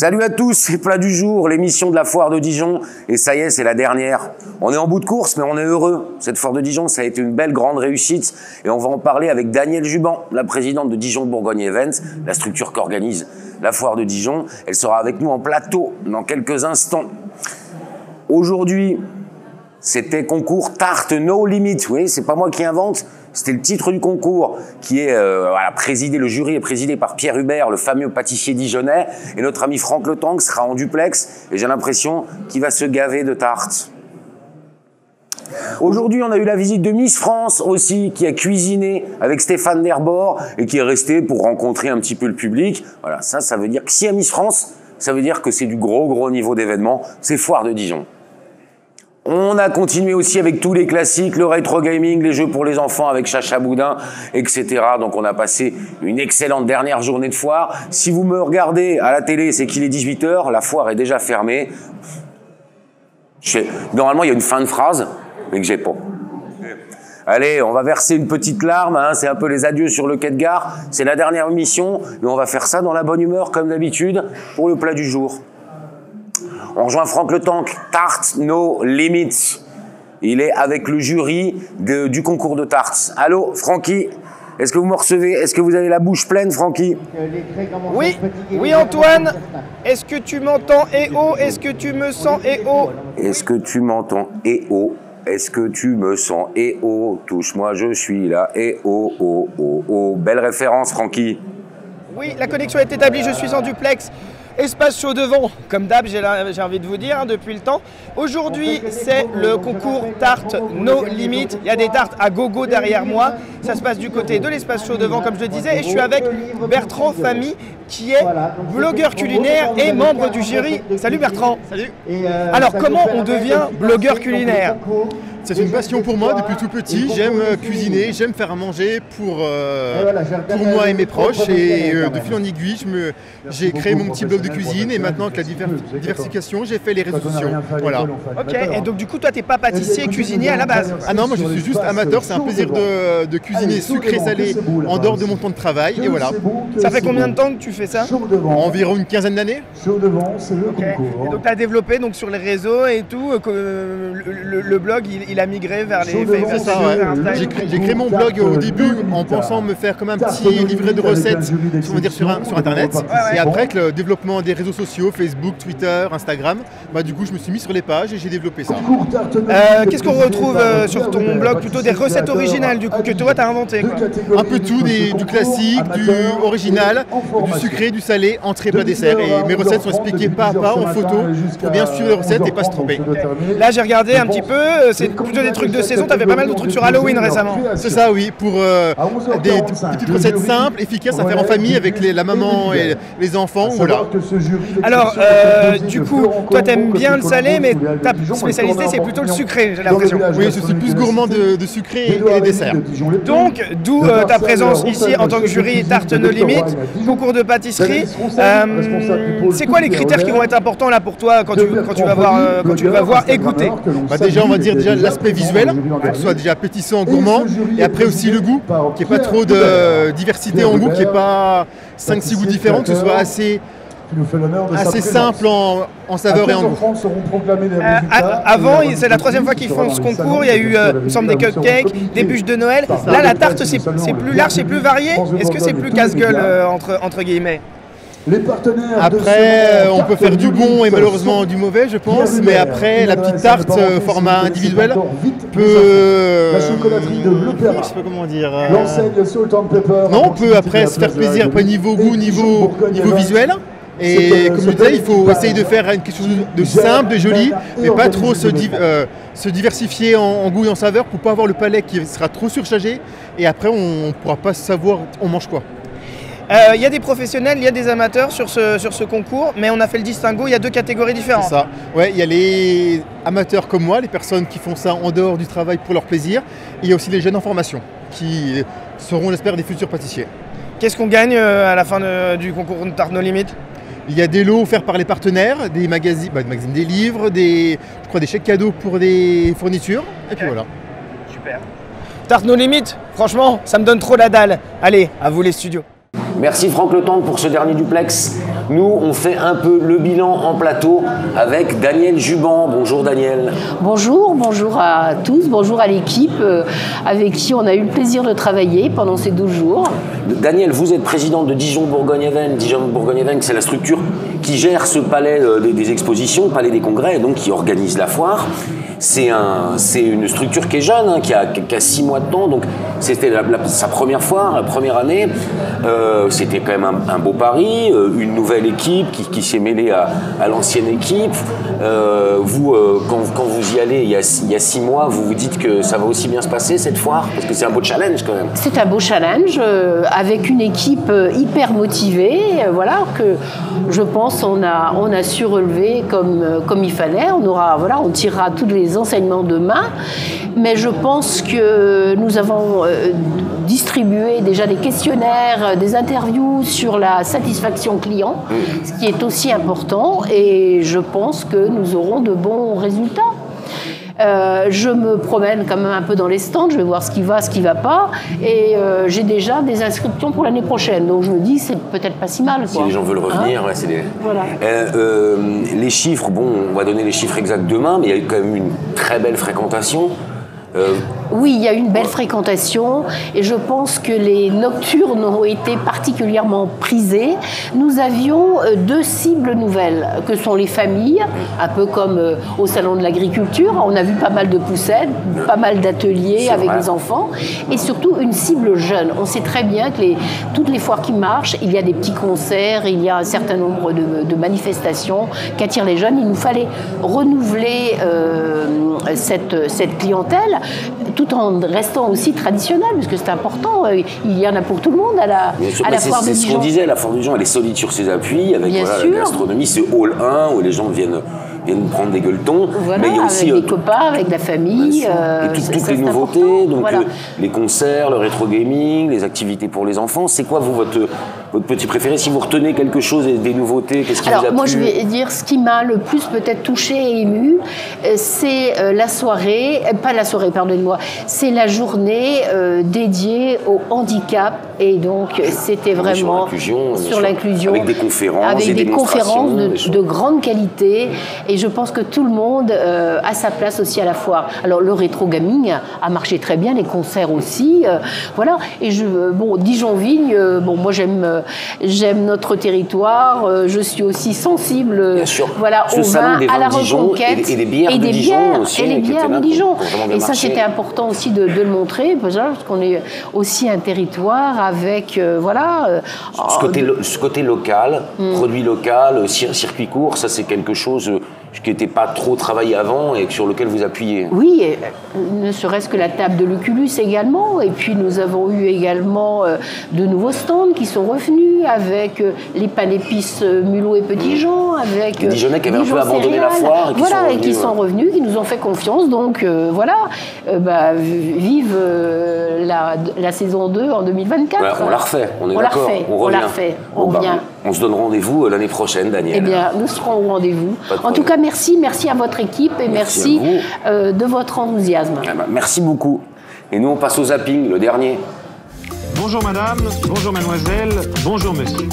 Salut à tous, c'est Plat du jour, l'émission de la foire de Dijon. Et ça y est, c'est la dernière. On est en bout de course, mais on est heureux. Cette foire de Dijon, ça a été une belle grande réussite. Et on va en parler avec Danielle Juban, la présidente de Dijon Bourgogne Events, la structure qu'organise la foire de Dijon. Elle sera avec nous en plateau dans quelques instants. Aujourd'hui, c'était concours Tarte No Limit. Oui, c'est pas moi qui invente. C'était le titre du concours qui est présidé, le jury est présidé par Pierre Hubert, le fameux pâtissier dijonnais, et notre ami Franck Le Tank sera en duplex et j'ai l'impression qu'il va se gaver de tartes. Aujourd'hui, on a eu la visite de Miss France aussi, qui a cuisiné avec Stéphane Derbord et qui est resté pour rencontrer un petit peu le public. Voilà, ça veut dire que s'il y a Miss France, ça veut dire que c'est du gros niveau d'événement, c'est Foire de Dijon. On a continué aussi avec tous les classiques, le rétro gaming, les jeux pour les enfants avec Chacha Boudin, etc. Donc on a passé une excellente dernière journée de foire. Si vous me regardez à la télé, c'est qu'il est 18 h, la foire est déjà fermée. Normalement, il y a une fin de phrase, mais que j'ai pas. Allez, on va verser une petite larme, hein, c'est un peu les adieux sur le quai de gare. C'est la dernière émission, mais on va faire ça dans la bonne humeur, comme d'habitude, pour le plat du jour. On rejoint Franck Le Tank, Tarte No Limit. Il est avec le jury du concours de tartes. Allô, Francky, est-ce que vous me recevez? Est-ce que vous avez la bouche pleine, Francky? Oui, oui Antoine. Est-ce que tu m'entends et oh? Est-ce que tu me sens et oh? Est-ce que tu m'entends et oh? Est-ce que tu me sens et oh? Touche-moi, je suis là et oh, oh, oh, oh. Belle référence, Francky. Oui, la connexion est établie, je suis en duplex. Espace chaud devant, comme d'hab, j'ai envie de vous dire, hein, depuis le temps. Aujourd'hui, c'est le concours Tarte No Limit. Il y a des tartes à gogo derrière moi. Ça se passe du côté de l'espace chaud devant, comme je le disais. Et je suis avec Bertrand Famille, qui est blogueur culinaire et membre du jury. Salut Bertrand. Salut. Alors, comment on devient blogueur culinaire? C'est une passion pour moi depuis tout petit. J'aime cuisiner, j'aime faire à manger pour moi et mes proches. Et de fil en aiguille, j'ai créé mon petit blog de cuisine. Et maintenant, avec la diversification, j'ai fait les réseaux sociaux. Voilà. Ok, et donc du coup, toi, t'es pas pâtissier, cuisinier à la base? Ah non, moi je suis juste amateur. C'est un plaisir de cuisiner sucré, salé en dehors de mon temps de travail. Et voilà. Ça fait combien de temps que tu fais ça? Environ une quinzaine d'années. Okay. Et donc tu as développé donc, sur les réseaux et tout, le blog, il a migré vers les Facebook. Ouais. J'ai créé mon blog au début en pensant me faire comme un petit livret de recettes on va dire, sur Internet. Et après, avec le développement des réseaux sociaux, Facebook, Twitter, Instagram, du coup, je me suis mis sur les pages et j'ai développé ça. Qu'est-ce qu'on retrouve sur ton blog? Plutôt des recettes originales du coup, que toi, tu as inventé quoi. Un peu tout, du classique, du original, du sucré, du salé, entrée, plat, dessert. Et mes recettes sont expliquées pas à pas en photo pour bien suivre les recettes et pas se tromper. Là, j'ai regardé un petit peu, c'est plutôt des trucs de saison. Tu as fait pas mal de trucs sur Halloween récemment. C'est ça, oui, pour des petites recettes simples, efficaces à faire en famille avec la maman et les enfants. Voilà. Alors, du coup, toi, tu aimes bien le salé, mais ta spécialité, c'est plutôt le sucré, j'ai l'impression. Oui, je suis plus gourmand de sucré et les desserts. Donc, d'où ta présence ici en tant que jury Tarte No Limit, concours de pâtisserie. C'est quoi les critères qui vont être importants là pour toi quand tu vas voir et goûter? Déjà, on va dire l'aspect visuel, que ce soit déjà appétissant, gourmand, et après aussi le goût, qu'il n'y ait pas trop de diversité en goût, qu'il n'y ait pas 5-6 goûts différents, que ce soit assez simple en saveur et en goût. Avant, c'est la troisième fois qu'ils font ce concours, il y a eu, il me semble, des cupcakes, des bûches de Noël. Là, la tarte, c'est plus large, c'est plus varié. Est-ce que c'est plus casse-gueule, entre guillemets? Après, on peut faire du bon et malheureusement du mauvais, je pense. Mais après, la petite tarte format individuel peut... je sais pas comment dire... Non, on peut après se faire plaisir, pas niveau goût, niveau visuel. Et comme je disais, il faut essayer de faire quelque chose de simple, de joli, mais pas trop se diversifier en goût et en saveur pour pas avoir le palais qui sera trop surchargé. Et après, on ne pourra pas savoir on mange quoi. Il y a des professionnels, il y a des amateurs sur ce concours, mais on a fait le distinguo, il y a deux catégories différentes. C'est ça. Ouais, il y a les amateurs comme moi, les personnes qui font ça en dehors du travail pour leur plaisir. Et il y a aussi les jeunes en formation qui seront, j'espère, des futurs pâtissiers. Qu'est-ce qu'on gagne à la fin du concours de Tarte No Limit? Il y a des lots offerts par les partenaires, des magazines, des livres, des chèques cadeaux pour des fournitures. Et puis voilà. Super. Tarte No Limit, franchement, ça me donne trop la dalle. Allez, à vous les studios. Merci Franck Le Tank pour ce dernier duplex. Nous, on fait un peu le bilan en plateau avec Danielle Juban. Bonjour Danielle. Bonjour, bonjour à tous, bonjour à l'équipe avec qui on a eu le plaisir de travailler pendant ces 12 jours. Danielle, vous êtes présidente de Dijon Bourgogne-Even. Dijon Bourgogne-Even, c'est la structure qui gère ce palais des expositions, palais des congrès, donc qui organise la foire. C'est une structure qui est jeune, hein, qui a 6 mois de temps, donc c'était sa première foire, la première année. C'était quand même un beau pari, une nouvelle équipe qui s'est mêlée à l'ancienne équipe. Vous, quand vous y allez il y a 6 mois, vous vous dites que ça va aussi bien se passer cette foire? Parce que c'est un beau challenge quand même. C'est un beau challenge avec une équipe hyper motivée, voilà, que je pense on a su relever comme il fallait. On tirera tous les enseignements demain, mais je pense que nous avons distribué déjà des questionnaires, des interviews sur la satisfaction client, ce qui est aussi important, et je pense que nous aurons de bons résultats. Je me promène quand même un peu dans les stands, je vais voir ce qui va pas, et j'ai déjà des inscriptions pour l'année prochaine, donc je me dis c'est peut-être pas si mal. Si les gens veulent revenir, ouais, c'est des... Voilà. Les chiffres, bon, on va donner les chiffres exacts demain, mais il y a eu quand même une très belle fréquentation. Oui, il y a eu une belle fréquentation et je pense que les nocturnes ont été particulièrement prisées. Nous avions 2 cibles nouvelles, que sont les familles, un peu comme au Salon de l'Agriculture. On a vu pas mal de poussettes, pas mal d'ateliers avec les enfants et surtout une cible jeune. On sait très bien que toutes les foires qui marchent, il y a des petits concerts, il y a un certain nombre de manifestations qui attirent les jeunes. Il nous fallait renouveler cette clientèle, tout en restant aussi traditionnel, parce que c'est important. Il y en a pour tout le monde à la foire de Dijon. C'est ce qu'on disait, la foire de Dijon, elle est solide sur ses appuis, avec la gastronomie, c'est Hall 1, où les gens viennent prendre des gueuletons. Voilà, mais il y a aussi, avec des copains, avec la famille. Et toutes les nouveautés, donc les concerts, le rétro gaming, les activités pour les enfants. C'est quoi, vous, votre petit préféré? Si vous retenez quelque chose et des nouveautés, qu'est-ce qui vous a plu? Moi, je vais dire ce qui m'a le plus peut-être touchée et émue, c'est la soirée, pas la soirée, pardonnez-moi, c'est la journée dédiée au handicap. Et donc, c'était vraiment sur l'inclusion, avec des conférences, avec des conférences de grande qualité. Et je pense que tout le monde a sa place aussi à la foire. Alors, le rétro gaming a marché très bien, les concerts aussi. Voilà. Et Dijon-Vigne, moi j'aime notre territoire. Je suis aussi sensible au vin, à la reconquête. Et les bières de Dijon aussi. Et les bières de Dijon. Et ça, c'était important aussi de le montrer, parce qu'on est aussi un territoire avec, ce côté local, produit local, circuit court, ça c'est quelque chose qui n'était pas trop travaillé avant et sur lequel vous appuyez. Oui, ne serait-ce que la table de Lucullus également. Et puis nous avons eu également de nouveaux stands qui sont revenus avec les pains d'épices Mulot et Petit Jean, avec les Dijonnais qui avaient un peu abandonné la foire et qui sont revenus, qui nous ont fait confiance. Donc vive la saison 2 en 2024. Ouais, on la refait, on est d'accord. On la refait, on revient. On se donne rendez-vous l'année prochaine, Danielle. Eh bien, nous serons au rendez-vous. En tout cas, merci à votre équipe et merci de votre enthousiasme. Merci beaucoup. Et nous, on passe au zapping, le dernier. Bonjour madame, bonjour mademoiselle, bonjour monsieur.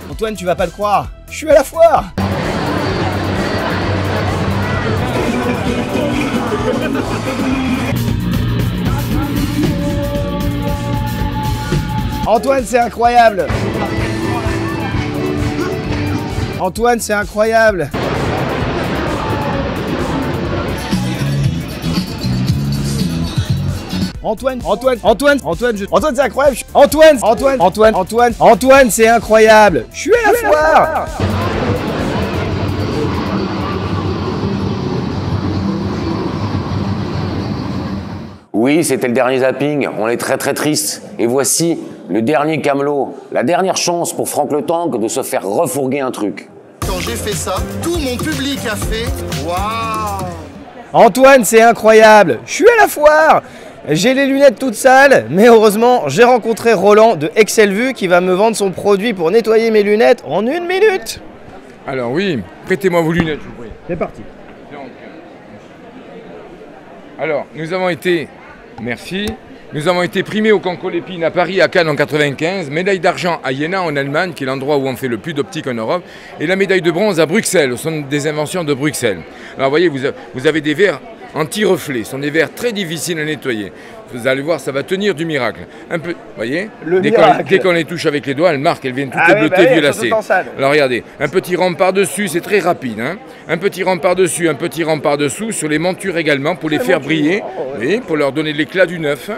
Antoine, tu vas pas le croire, je suis à la foire. Antoine, c'est incroyable. Antoine, c'est incroyable. Antoine, c'est incroyable. Antoine, c'est incroyable. Je suis à la foire. Oui, c'était le dernier zapping. On est très très triste. Et voici le dernier camelot, la dernière chance pour Franck Le Tank de se faire refourguer un truc. Quand j'ai fait ça, tout mon public a fait waouh. Antoine, c'est incroyable. Je suis à la foire. J'ai les lunettes toutes sales, mais heureusement, j'ai rencontré Roland de Excelvu qui va me vendre son produit pour nettoyer mes lunettes en 1 minute. Alors oui, prêtez-moi vos lunettes, je vous prie. C'est parti. Alors, nous avons été, merci, nous avons été primés au Concours Lépine à Paris, à Cannes en 95, médaille d'argent à Jena en Allemagne, qui est l'endroit où on fait le plus d'optique en Europe, et la médaille de bronze à Bruxelles, au centre des inventions de Bruxelles. Alors vous voyez, vous avez des verres anti-reflets, ce sont des verres très difficiles à nettoyer. Vous allez voir, ça va tenir du miracle. Un peu, vous voyez, dès qu'on les touche avec les doigts, elles marquent, elles viennent toutes bleutées, violacées. Alors regardez, un petit rang par-dessus, c'est très rapide. Hein. Un petit rang par-dessus, un petit rang par-dessous, sur les montures également, pour les faire briller, oui, pour leur donner l'éclat du neuf.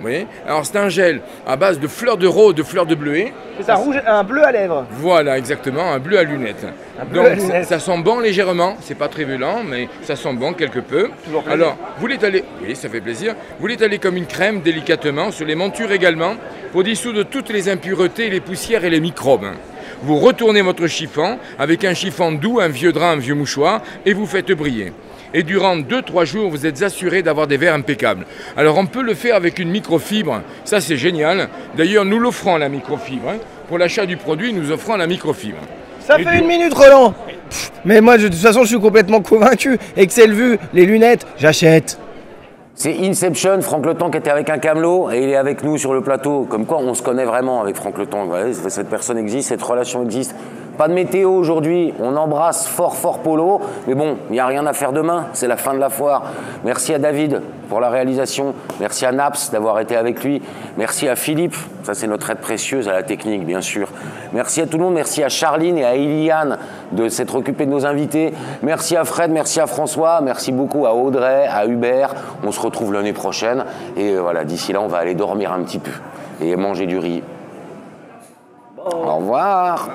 Oui. Alors c'est un gel à base de fleurs de rose, de fleurs de bleuet. C'est un bleu à lèvres. Voilà, exactement, un bleu à lunettes. Donc ça sent bon légèrement, c'est pas très violent, mais ça sent bon quelque peu. Alors, vous l'étalez, oui, ça fait plaisir, vous l'étalez comme une crème délicatement, sur les montures également, pour dissoudre toutes les impuretés, les poussières et les microbes. Vous retournez votre chiffon avec un chiffon doux, un vieux drap, un vieux mouchoir, et vous faites briller. Et durant 2-3 jours, vous êtes assuré d'avoir des verres impeccables. Alors on peut le faire avec une microfibre, ça c'est génial. D'ailleurs, nous l'offrons la microfibre. Hein. Pour l'achat du produit, nous offrons la microfibre. Ça fait 1 minute, Roland. Mais moi, de toute façon, je suis complètement convaincu. Excelvu, les lunettes, j'achète. C'est Inception, Franck Le Tank était avec un camelot et il est avec nous sur le plateau. Comme quoi, on se connaît vraiment avec Franck Le Tank. Voilà, cette personne existe, cette relation existe. Pas de météo aujourd'hui, on embrasse fort Polo, mais bon, il n'y a rien à faire demain, c'est la fin de la foire. Merci à David pour la réalisation, merci à Naps d'avoir été avec lui, merci à Philippe, ça c'est notre aide précieuse à la technique bien sûr. Merci à tout le monde, merci à Charline et à Eliane de s'être occupés de nos invités. Merci à Fred, merci à François, merci beaucoup à Audrey, à Hubert. On se retrouve l'année prochaine et voilà, d'ici là on va aller dormir un petit peu et manger du riz. Au revoir.